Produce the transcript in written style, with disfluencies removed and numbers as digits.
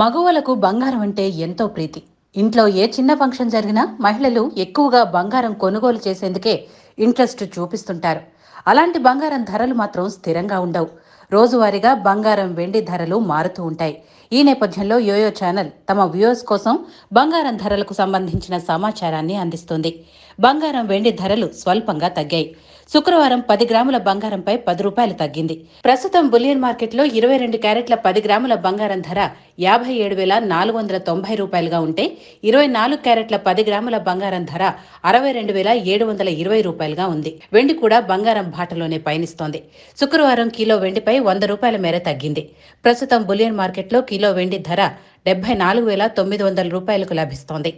మగవాళ్ళకు బంగారం అంటే ఎంతో ప్రీతి. ఇంట్లో ఏ చిన్న ఫంక్షన్ జరిగినా మహిళలు ఎక్కువగా బంగారం కొనుగోలు చేసేందుకే ఇంట్రెస్ట్ చూపిస్తుంటారు. అలాంటి బంగారం ధరలు మాత్రం స్థిరంగా ఉండవు. రోజువారీగా బంగారం, వెండి ధరలు మారుతూ ఉంటాయి. ఈ నేపథ్యంలో యోయో ఛానల్ తమ వ్యూవర్స్ కోసం బంగారం ధరలకు సంబంధించిన సమాచారాన్ని అందిస్తుంది. బంగారం, వెండి ధరలు స్వల్పంగా తగ్గాయి. శుక్రవారం 10 గ్రాముల బంగారంపై ₹10 తగ్గింది. ప్రస్తుతం బులియన్ మార్కెట్లో 22 క్యారెట్ల 10 గ్రాముల బంగారం ధర ₹57,490గా ఉంటే 24 క్యారెట్ల 10 గ్రాముల బంగారం ధర ₹62,720గా ఉంది. వెండి కూడా బంగారం బాటలోనే పయనిస్తోంది. శుక్రవారం కిలో వెండిపై ₹100 మేర తగ్గింది. ప్రస్తుతం బులియన్ మార్కెట్లో కిలో వెండి ధర ₹74,900కు లభిస్తోంది.